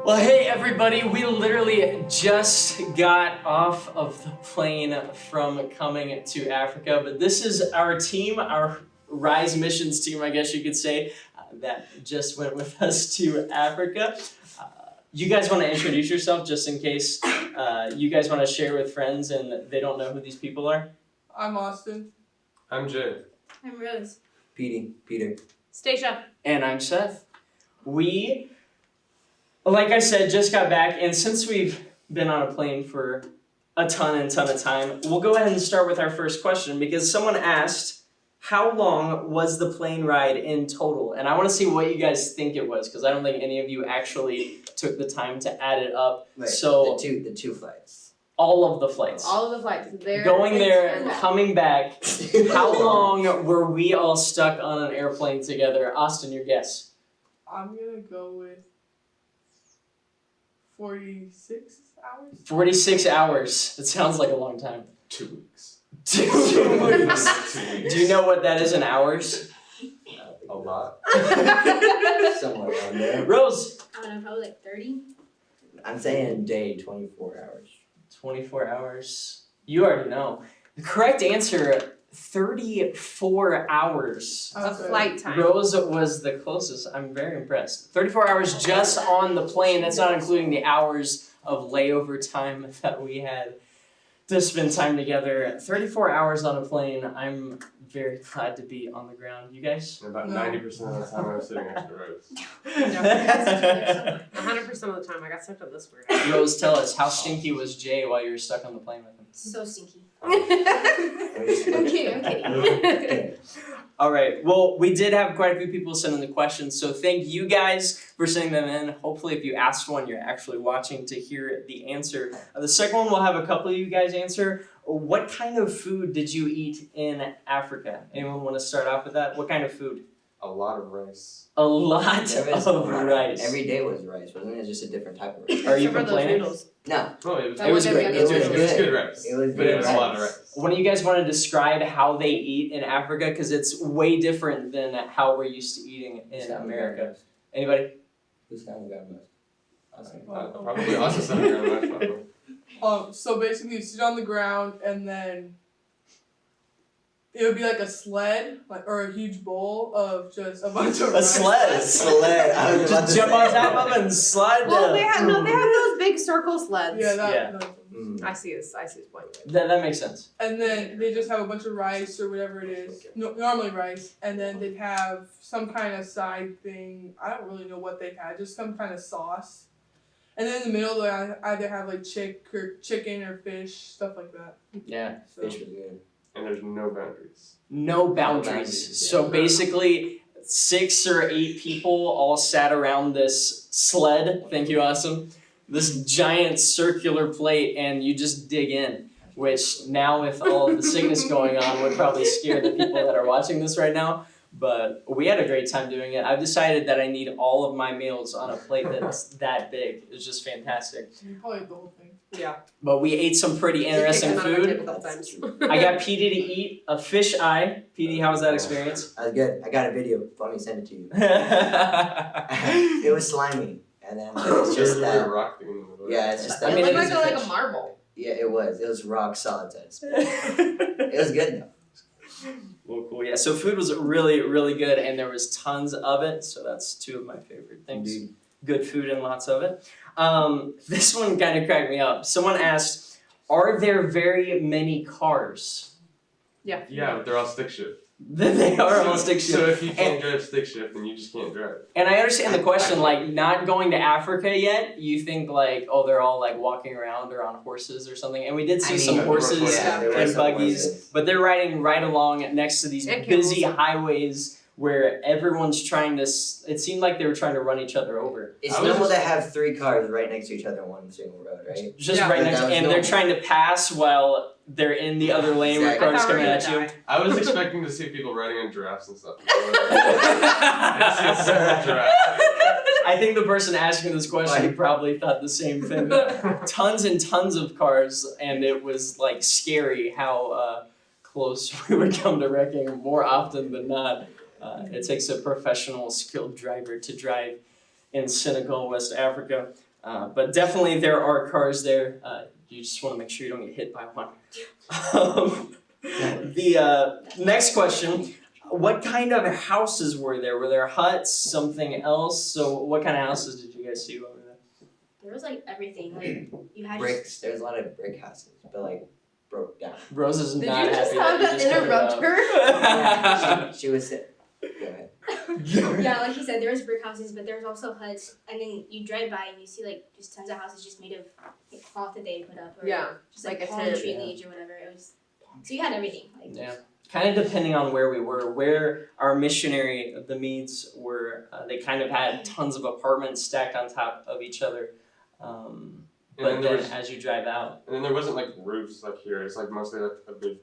Well, hey everybody, we literally just got off of the plane from coming to Africa, but this is our team, our Rise Missions team, I guess you could say, that just went with us to Africa. You guys want to introduce yourself just in case you guys want to share with friends and they don't know who these people are? I'm Austin. I'm Jay. I'm Rose. Peter. Stacia. And I'm Seth. We, like I said, just got back, and since we've been on a plane for a ton of time, we'll go ahead and start with our first question, because someone asked, how long was the plane ride in total? And I want to see what you guys think it was, because I don't think any of you actually took the time to add it up. Wait, so the two flights. all of the flights. All of the flights. Going there, coming back. How long were we all stuck on an airplane together? Austin, your guess. I'm gonna go with 46 hours. 46 hours. It sounds like a long time. 2 weeks. 2 weeks. 2 weeks. Do you know what that is in hours? A lot. Somewhere around there. Rose. I don't know, probably like 30. I'm saying a day, 24 hours. 24 hours. You already know. The correct answer, 34 hours. Of flight time. Rose was the closest. I'm very impressed. 34 hours just on the plane. That's not including the hours of layover time that we had to spend time together. 34 hours on a plane. I'm very glad to be on the ground. You guys? And about 90% of the time I was sitting next to Rose. 100% of the time I got stuck on this word. Rose, tell us, how stinky was Jay while you were stuck on the plane with him? So stinky. I'm kidding. All right, well, we did have quite a few people send in the questions, so thank you guys for sending them in. Hopefully, if you asked one, you're actually watching to hear the answer. The second one, we'll have a couple of you guys answer. What kind of food did you eat in Africa? Anyone want to start off with that? What kind of food? A lot of rice. A lot There was of rice. Every day was rice, wasn't it? Just a different type of rice. Are you Except for those complaining? noodles. No, No, it was, That It was every good. other It was noodle. It was good. good rice. It was But it was a good lot of rice. rice. One of you guys want to describe how they eat in Africa? Because it's way different than how we're used to eating in America. Anybody? Who's kind of got most? Awesome. Probably also something around probably. So basically, you sit on the ground, and then it would be like a sled, or a huge bowl of just a bunch of A rice. sled. Sled. I was about Just to jump say. on top of it and slide Well, down. they have those big circle sleds. Yeah, that. Yeah. that- I see his point. That makes sense. And then they just have a bunch of rice or whatever it is, normally rice, and then they'd have some kind of side thing. I don't really know what they had, just some kind of sauce. And then in the middle, they either have like chicken or fish, stuff like that. Yeah. So. Fish was good. And there's no boundaries. No boundaries. boundaries, So yeah. basically, 6 or 8 people all sat around this sled. Thank you, Awesome. This giant circular plate, and you just dig in. Which now, with all of the sickness going on, would probably scare the people that are watching this right now. But we had a great time doing it. I've decided that I need all of my meals on a plate that's that big. It's just fantastic. You probably ate the whole thing. Yeah. But we ate some pretty interesting food. I got Petey to eat a fish eye. Petey, how was that experience? That was good. I got a video. Let me send it to you. It was slimy. And then it's just There's a that. rock thing in the middle. Yeah, it's just I that. mean, it it looked is like a a fish. marble. Yeah, it was. It was rock solid. It was good though. Well, cool. Yeah, so food was really, really good, and there was tons of it, so that's 2 of my favorite things. Indeed. Good food and lots of it. This one kind of cracked me up. Someone asked, are there very many cars? Yeah. Yeah, but they're all stick shift. They are all stick shift. So if you can't drive stick shift, then you just can't drive. And I understand the question, like, not going to Africa yet, you think, like, oh, they're all, like, walking around or on horses or something. And we did see some there were horses there were and some buggies, horses. but they're riding right along next to these And busy camels. highways where everyone's trying to, it seemed like they were trying to run each other over. It's I was normal just- to have 3 cars right next to each other on one single road, right? Just Yeah. right But next, that was and they're normal. trying to pass while they're in the other lane with Exactly. cars I thought we coming were at gonna you. die. I was expecting to see people riding on giraffes and stuff. I see a single giraffe. I think the person asking this question probably thought the same thing. Tons and tons of cars, and it was like scary how close we would come to wrecking more often than not. It takes a professional, skilled driver to drive in Senegal, West Africa. But definitely there are cars there. You just want to make sure you don't get hit by one. The next question, what kind of houses were there? Were there huts, something else? So what kind of houses did you guys see over there? There was like everything. Like you had Bricks. There's a lot of brick houses, but like broke down. Rose is Did not you just happy have that to you just interrupt her? Yeah, she was. Go ahead. yeah, like he said, there was brick houses, but there was also huts. And then you drive by and you see like just tons of houses just made of like cloth that they put up, or Yeah, just like like a palm tent, tree yeah. leaves or whatever. It was so you had everything. Like Yeah. Kind of depending on where we were, where our missionary, the Meads, were, they kind of had tons of apartments stacked on top of each other. But And there then was, as you drive out, and then there wasn't like roofs like here. It's like mostly like a big,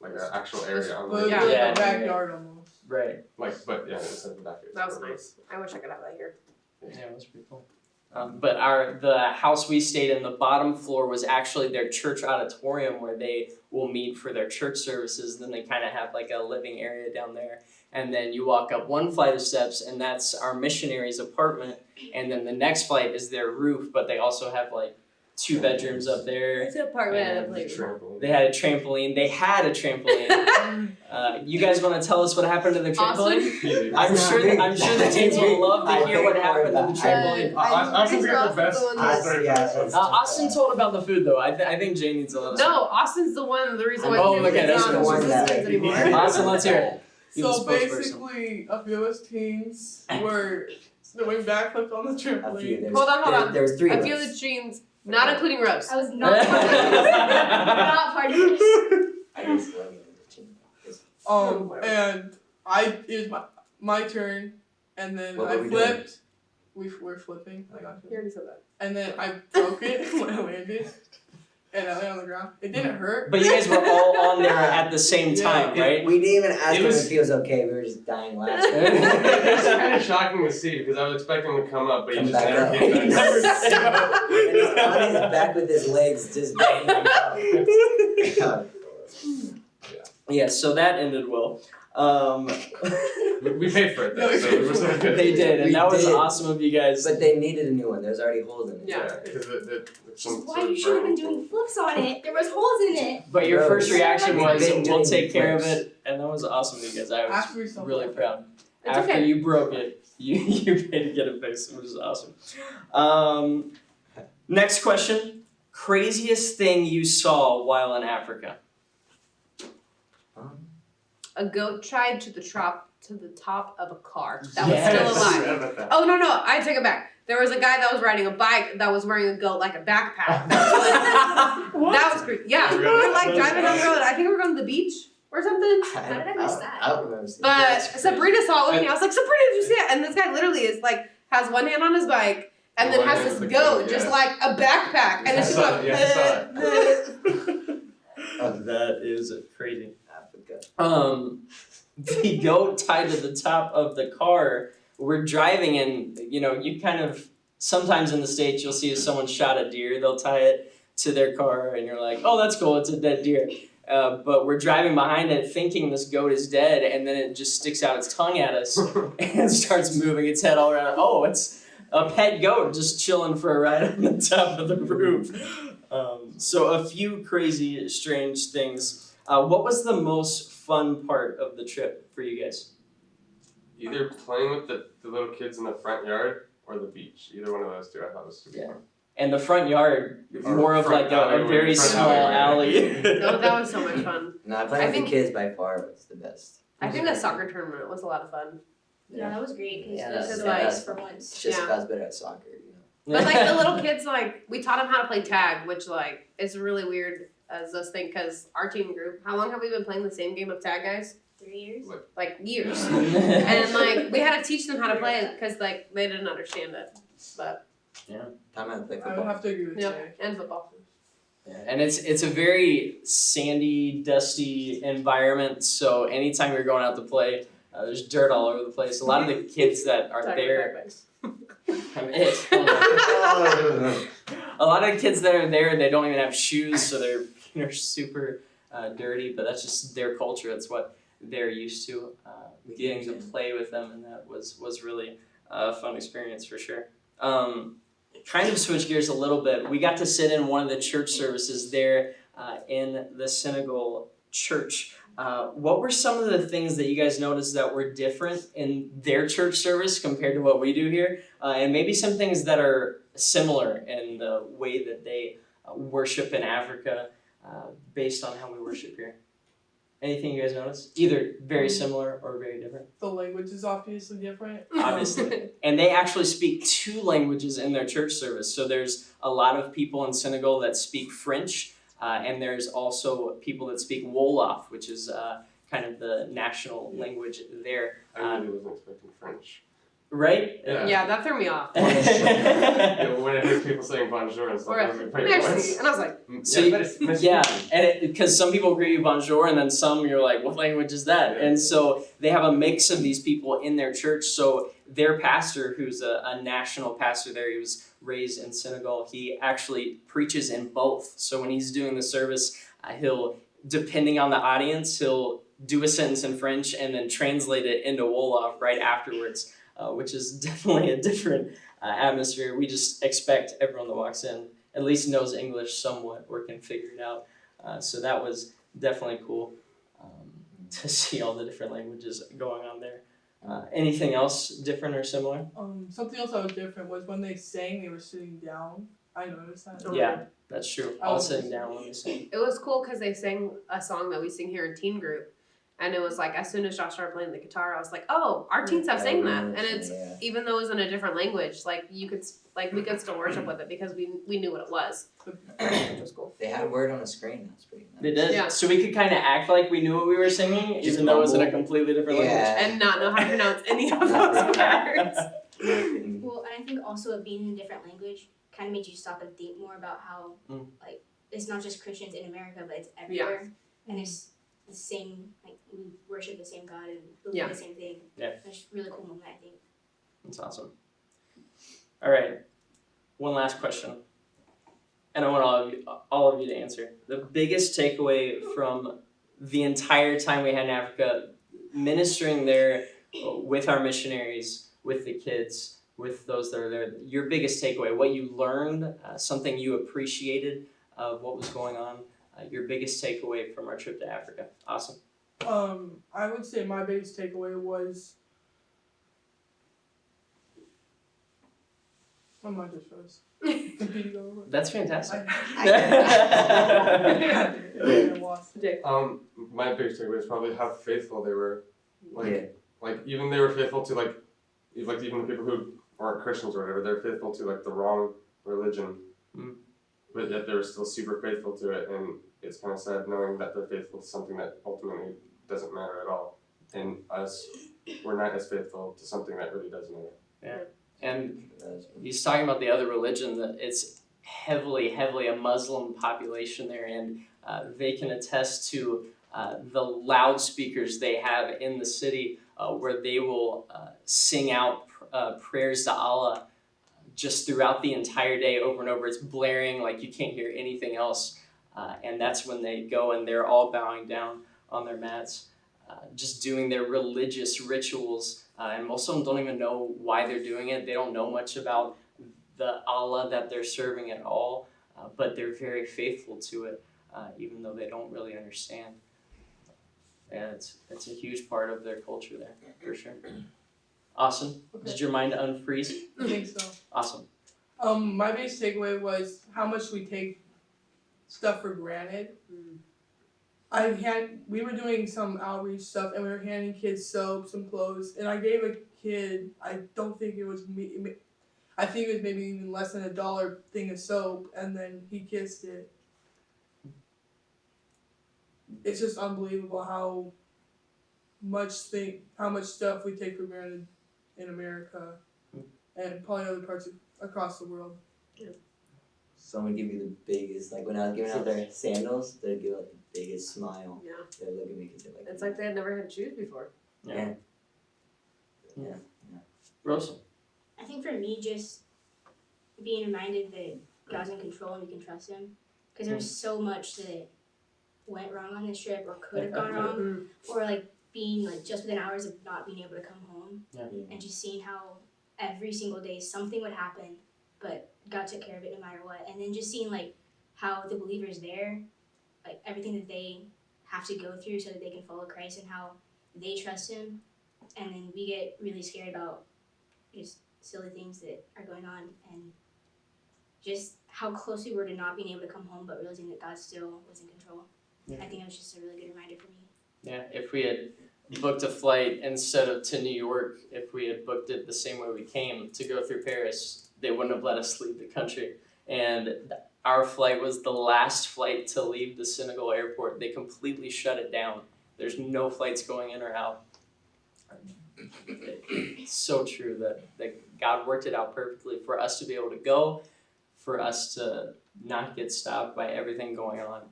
like an actual area on the But roof. yeah, Yeah. the backyard almost. right? Like, but yeah, it's like the back. That was nice. I wish I could have that here. Yeah, it was pretty cool. But the house we stayed in, the bottom floor was actually their church auditorium where they will meet for their church services. And then they kind of have like a living area down there. And then you walk up one flight of steps, and that's our missionary's apartment. And then the next flight is their roof, but they also have like 2 bedrooms up there. It's an apartment and a And playroom. They had a trampoline. They had a trampoline. You guys want to tell us what happened to the trampoline? Austin? I'm sure the teens would love to hear what happened to the trampoline. Austin's got the best story. Austin told about the food though. I think Jay needs to let us No, Austin's the one, the reason why Oh, Taylor's okay, that's not the in one that- existence anymore. Austin, let's hear it. You're the So spokesperson. basically, a few of us teens were doing backflips on the A few. trampoline. There's, Hold on. There was 3 A of few of us. the jeans, not including Rose. I was not part of this. Not part of this. I just love it. Oh my. And it was my turn, and then What I were we doing? flipped. We were flipping. I got You you. already said that. And then I broke it when I landed, and I landed on the ground. It didn't hurt. But you guys were all on there at the same time, Yeah. right? We didn't even ask It him was- if he was okay. We were just dying laughing. It's kind of shocking to see because I was expecting him to come up, but he Come just back never up. came back. And he's on his back with his legs just banging out. Yeah, so that ended well. We paid for it though, so it was so good. They did, and We that was did. awesome of you guys. But they needed a new one. There's already holes in it. Yeah. because Which is why you should have been doing flips on it. There was holes in it. But your Rose. first reaction We've was, been we'll doing take care of flips. it, and that was awesome of you guys. I was After we saw really that. proud. It's After okay. you broke it, you paid to get it fixed, which is awesome. Next question. Craziest thing you saw while in Africa? A goat tried to the top of a car that Yes. was still alive. Oh no, I take it back. There was a guy that was riding a bike that was wearing a goat like a backpack. That was creepy. Yeah, we were like driving down the road. I think we were going to the beach or something. How did I miss that? I don't remember seeing But that. Sabrina saw it with me. I was like, Sabrina, did you see it? And this guy literally is like has one hand on his bike and then One has hand this with the goat goat, just yeah. like a backpack, and it's just I saw like. it, yeah, I saw That is crazy. Africa. The goat tied to the top of the car. We're driving and, you kind of, sometimes in the States you'll see if someone shot a deer, they'll tie it to their car and you're like, oh, that's cool, it's a dead deer. But we're driving behind it thinking this goat is dead, and then it just sticks out its tongue at us and starts moving its head all around. Oh, it's a pet goat just chilling for a ride on the top of the roof. So a few crazy, strange things. What was the most fun part of the trip for you guys? Either playing with the little kids in the front yard or the beach. Either one of those two I thought was super Yeah. fun. And the front yard, Or more of front like a alleyway, very front small alley. alleyway. No, that was so much fun. No, playing I with think- the kids by far was the best. I think the soccer tournament was a lot of fun. Yeah, that was great because Yeah, this that's- is yeah, nice that's- for It's once. just Yeah. I was better at soccer, But like the little kids, like we taught them how to play tag, which like is really weird as us think because our team group. How long have we been playing the same game of tag, guys? 3 years. Like years. And like we had to teach them how to play it because like they didn't understand it. But Time I had to play I would football. have to agree with yeah, Jay. and football. Yeah, and it's a very sandy, dusty environment. So anytime you're going out to play, there's dirt all over the place. A lot of the kids that are there, I'm it. A lot of the kids that are there, they don't even have shoes, so they're super dirty. But that's just their culture. That's what they're used to. Getting to play with them, and that was really a fun experience for sure. kind of switch gears a little bit. We got to sit in one of the church services there in the Senegal church. What were some of the things that you guys noticed that were different in their church service compared to what we do here? And maybe some things that are similar in the way that they worship in Africa based on how we worship here. Anything you guys notice? Either very similar or very different? The language is obviously different. Obviously. And they actually speak 2 languages in their church service. So there's a lot of people in Senegal that speak French, and there's also people that speak Wolof, which is kind of the national language there. I really wasn't expecting French. Right? Yeah, that threw me off. Yeah, when I hear people saying bonjour and stuff, Or I was like, wait, merci, what? and I was like, So Yeah, and because some people greet you bonjour, and then some you're like, what language is that? And so they have a mix of these people in their church. So their pastor, who's a national pastor there, he was raised in Senegal, he actually preaches in both. So when he's doing the service, he'll, depending on the audience, he'll do a sentence in French and then translate it into Wolof right afterwards, which is definitely a different atmosphere. We just expect everyone that walks in at least knows English somewhat or can figure it out. So that was definitely cool to see all the different languages going on there. Anything else different or similar? Something else that was different was when they sang, they were sitting down. I noticed that. Yeah, that's true. I All was- sitting down when we sing. it was cool because they sang a song that we sing here in teen group, and it was like as soon as Josh started playing the guitar, I was like, oh, our teens have sang that, and it's even though it was in a different language, like you could we could still worship with it because we knew what it was, which was cool. They had a word on the screen. That's pretty nice. They did. Yeah. So we could kind of act like we knew what we were singing, Just even though it was in a mumble. completely different language. Yeah. And not know how to pronounce any of those words. Well, and I think also it being in a different language kind of made you stop and think more about how, like, it's not just Christians in America, but it's everywhere. And it's the same, like, we worship the same God and believe the same thing. Yeah. It's a really cool moment, I think. That's awesome. All right, one last question, and I want all of you to answer. The biggest takeaway from the entire time we had in Africa, ministering there with our missionaries, with the kids, with those that are there. Your biggest takeaway, what you learned, something you appreciated of what was going on. Your biggest takeaway from our trip to Africa. Awesome. I would say my biggest takeaway was my mind just froze. Competing over. That's fantastic. I lost it. My biggest takeaway is probably how faithful they were. Like, Yeah. like even they were faithful to like even the people who aren't Christians or whatever, they're faithful to like the wrong religion, but yet they're still super faithful to it, and it's kind of sad knowing that they're faithful to something that ultimately doesn't matter at all, and us, we're not as faithful to something that really does matter. Yeah. And he's talking about the other religion, that it's heavily a Muslim population there, and they can attest to the loudspeakers they have in the city where they will sing out prayers to Allah just throughout the entire day over and over. It's blaring like you can't hear anything else, and that's when they go and they're all bowing down on their mats, just doing their religious rituals. And most of them don't even know why they're doing it. They don't know much about the Allah that they're serving at all, but they're very faithful to it, even though they don't really understand. And it's a huge part of their culture there, for sure. Awesome. Did your mind unfreeze? I think so. Awesome. My biggest takeaway was how much we take stuff for granted. We were doing some outreach stuff, and we were handing kids soaps and clothes, and I gave a kid, I don't think it was me, I think it was maybe even less than $1 thing of soap, and then he kissed it. It's just unbelievable how much stuff we take for granted in America, and probably other parts across the world. Someone give me the biggest, like when I was giving out their sandals, they'd give out the biggest smile. Yeah. They'd look at me because they're like, It's like they had never had shoes before. yeah. Rose? I think for me, just being reminded that God's in control and we can trust Him. Because there was so much that went wrong on this trip or could have gone wrong. Or like being like just within hours of not being able to come home. Yeah. And just seeing how every single day something would happen but God took care of it no matter what. And then just seeing like how the believers there, like everything that they have to go through so that they can follow Christ and how they trust Him, and then we get really scared about just silly things that are going on, and just how close we were to not being able to come home, but realizing that God still was in control. Yeah. I think it was just a really good reminder for me. Yeah, if we had booked a flight instead of to New York, if we had booked it the same way we came to go through Paris, they wouldn't have let us leave the country. And our flight was the last flight to leave the Senegal airport. They completely shut it down. There's no flights going in or out. It's so true that God worked it out perfectly for us to be able to go, for us to not get stopped by everything going on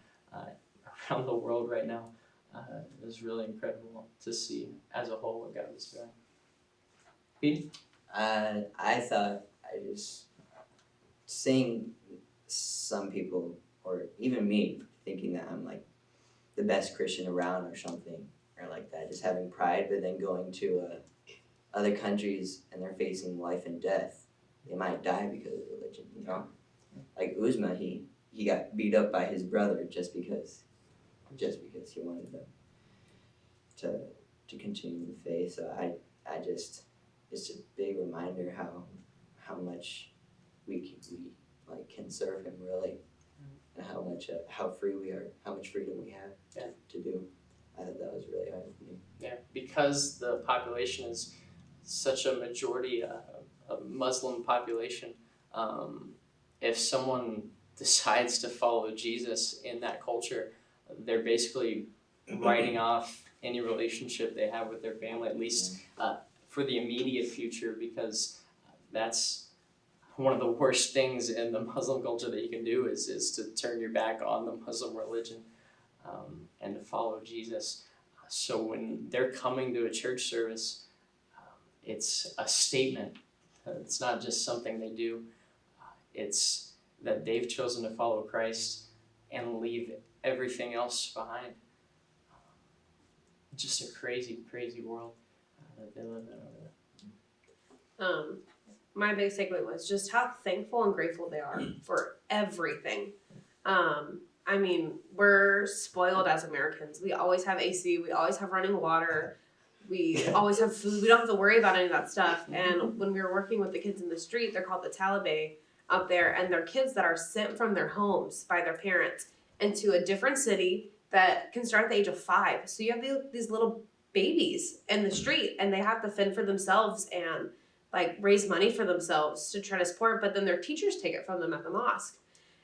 around the world right now. It was really incredible to see as a whole what God was doing. Pete? I thought seeing some people, or even me, thinking that I'm like the best Christian around or something, or like that, just having pride, but then going to other countries and they're facing life and death. They might die because of religion, you know? Like Uzma, he got beat up by his brother just because he wanted them to continue the faith. So I just, it's a big reminder how much we can serve Him really, and how free we are, how much freedom we have to do. I thought that was really hard for me. Yeah, because the population is such a majority, a Muslim population. If someone decides to follow Jesus in that culture, they're basically writing off any relationship they have with their family, at least for the immediate future, because that's one of the worst things in the Muslim culture that you can do is to turn your back on the Muslim religion and to follow Jesus. So when they're coming to a church service, it's a statement. It's not just something they do. It's that they've chosen to follow Christ and leave everything else behind. Just a crazy, crazy world that they live in over there. My biggest takeaway was just how thankful and grateful they are for everything. I mean, we're spoiled as Americans. We always have AC, we always have running water, we always have food, we don't have to worry about any of that stuff. And when we were working with the kids in the street, they're called the Taliban up there, and they're kids that are sent from their homes by their parents into a different city that can start at the age of 5. So you have these little babies in the street, and they have to fend for themselves and like raise money for themselves to try to support, but then their teachers take it from them at the mosque.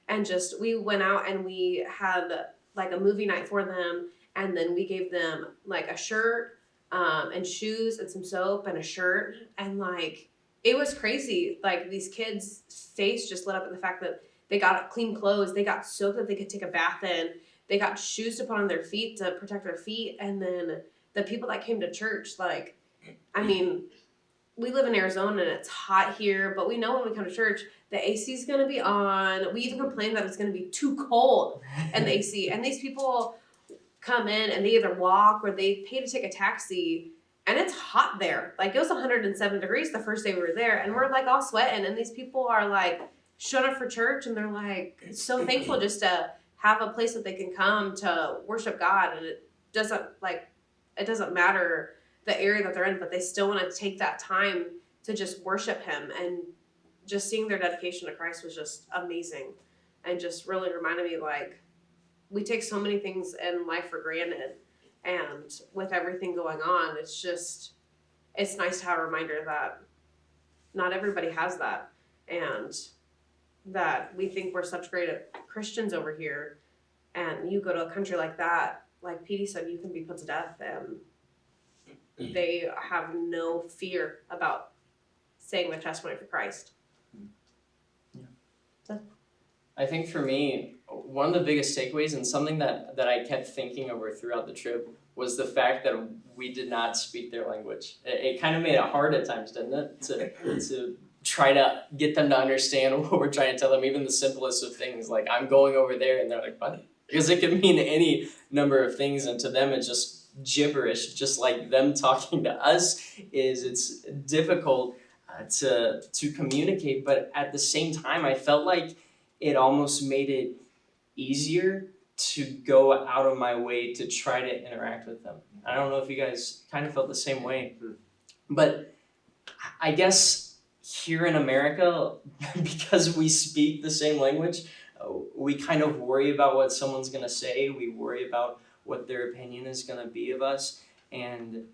And just, we went out and we had like a movie night for them, and then we gave them like a shirt and shoes and some soap and a shirt, and like it was crazy. Like these kids' face just lit up at the fact that they got clean clothes, they got soap that they could take a bath in, they got shoes to put on their feet to protect their feet. And then the people that came to church, like, I mean, we live in Arizona and it's hot here, but we know when we come to church, the AC is going to be on. We even complain that it's going to be too cold in the AC. And these people come in and they either walk or they pay to take a taxi, and it's hot there. Like it was 107 degrees the first day we were there, and we're like all sweating, and these people are like showing up for church, and they're like so thankful just to have a place that they can come to worship God. And it doesn't matter the area that they're in, but they still want to take that time to just worship Him. And just seeing their dedication to Christ was just amazing, and just really reminded me, like, we take so many things in life for granted, and with everything going on, it's nice to have a reminder that not everybody has that, and that we think we're such great Christians over here, and you go to a country like that, like Petey said, you can be put to death, and they have no fear about saying their testimony for Christ. I think for me, one of the biggest takeaways, and something that I kept thinking over throughout the trip, was the fact that we did not speak their language. It kind of made it hard at times, didn't it? To try to get them to understand what we're trying to tell them, even the simplest of things, like I'm going over there, and they're like, what? Because it could mean any number of things, and to them it's just gibberish, just like them talking to us it's difficult to communicate, but at the same time, I felt like it almost made it easier to go out of my way to try to interact with them. I don't know if you guys kind of felt the same way, but I guess here in America, because we speak the same language, we kind of worry about what someone's gonna say. We worry about what their opinion is gonna be of us, and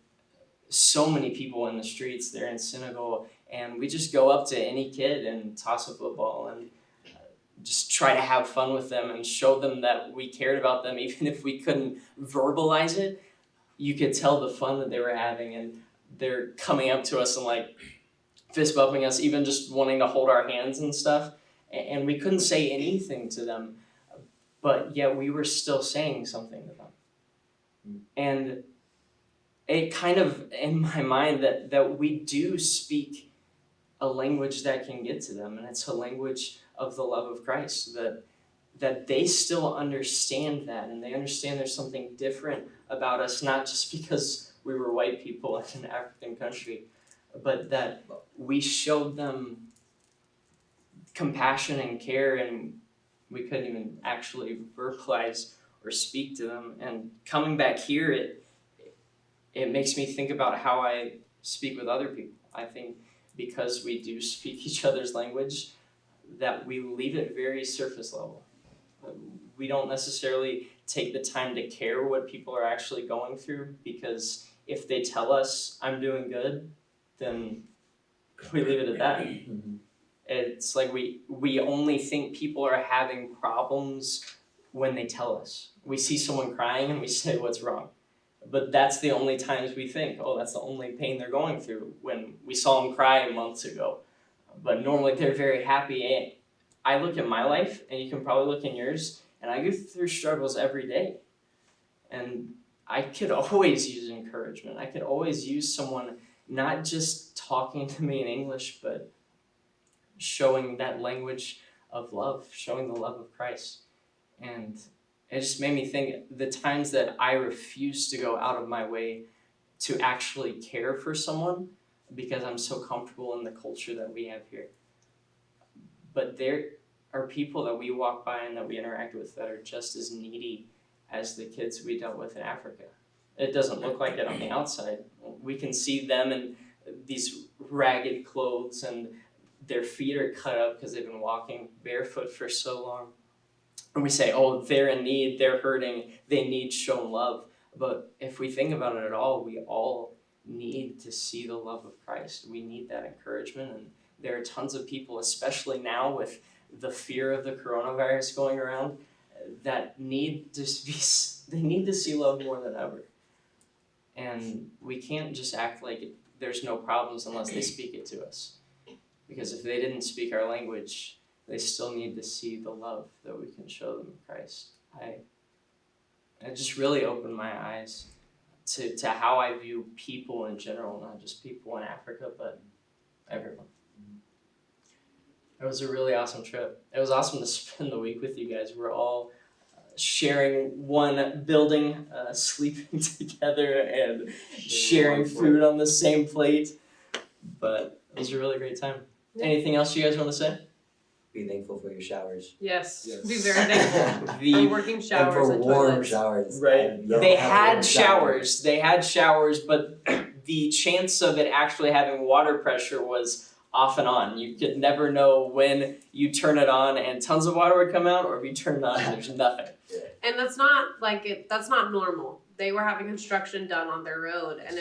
so many people in the streets there in Senegal, and we just go up to any kid and toss a football and just try to have fun with them and show them that we cared about them, even if we couldn't verbalize it. You could tell the fun that they were having, and they're coming up to us and like fist bumping us, even just wanting to hold our hands and stuff. And we couldn't say anything to them, but yet we were still saying something to them. And it kind of, in my mind, that we do speak a language that can get to them, and it's a language of the love of Christ, that they still understand that, and they understand there's something different about us, not just because we were white people in an African country, but that we showed them compassion and care, and we couldn't even actually verbalize or speak to them. And coming back here, it makes me think about how I speak with other people. I think because we do speak each other's language, that we leave it very surface level. We don't necessarily take the time to care what people are actually going through, because if they tell us I'm doing good, then we leave it at that. It's like we only think people are having problems when they tell us. We see someone crying and we say, what's wrong? But that's the only times we think, oh, that's the only pain they're going through, when we saw them cry months ago. But normally they're very happy. And I look at my life, and you can probably look in yours, and I go through struggles every day. And I could always use encouragement. I could always use someone not just talking to me in English, but showing that language of love, showing the love of Christ. And it just made me think the times that I refuse to go out of my way to actually care for someone because I'm so comfortable in the culture that we have here. But there are people that we walk by and that we interact with that are just as needy as the kids we dealt with in Africa. It doesn't look like it on the outside. We can see them in these ragged clothes, and their feet are cut up because they've been walking barefoot for so long. And we say, oh, they're in need, they're hurting, they need shown love. But if we think about it at all, we all need to see the love of Christ. We need that encouragement. And there are tons of people, especially now with the fear of the coronavirus going around, that need to see love more than ever. And we can't just act like there's no problems unless they speak it to us. Because if they didn't speak our language, they still need to see the love that we can show them in Christ. It just really opened my eyes to how I view people in general, not just people in Africa, but everyone. It was a really awesome trip. It was awesome to spend the week with you guys. We're all sharing one building, sleeping together, and sharing food on the same plate. But it was a really great time. Anything else you guys want to say? Be thankful for your showers. Yes. Yes. Be very thankful for working showers and for warm toilets. showers. Right. They had showers. They had showers, but the chance of it actually having water pressure was off and on. You could never know when you turn it on and tons of water would come out, or if you turn it on and there's nothing. And that's not that's not normal. They were having construction done on their road, and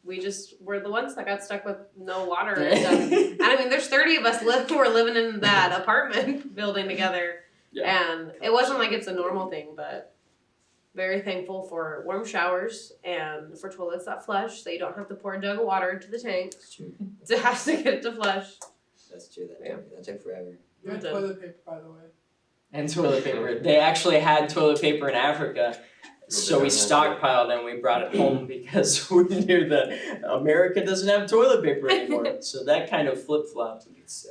we just were the ones that got stuck with no water and stuff. And I mean, there's 30 of us who were living in that apartment building together. Yeah. And it wasn't like it's a normal thing, but very thankful for warm showers and for toilets that flush, so you don't have to pour a jug of water into the tank That's true. to have to get it to flush. That's true. That took forever. You had toilet paper, by the way. And toilet paper. They actually had toilet paper in Africa. So we stockpiled and we brought it home because we knew that America doesn't have toilet paper anymore. So that kind of flip-flopped.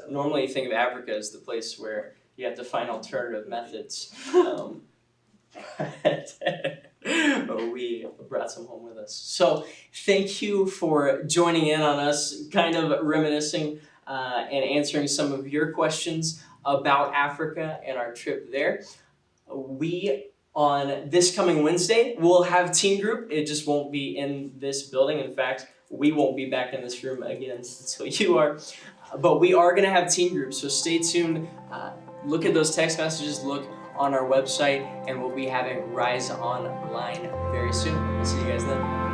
Normally you think of Africa as the place where you have to find alternative methods. we brought some home with us. So thank you for joining in on us, kind of reminiscing and answering some of your questions about Africa and our trip there. We, on this coming Wednesday, will have teen group. It just won't be in this building. In fact, we won't be back in this room again until you are. But we are going to have teen groups, so stay tuned. Look at those text messages, look on our website, and we'll be having Rise Online very soon. We'll see you guys then.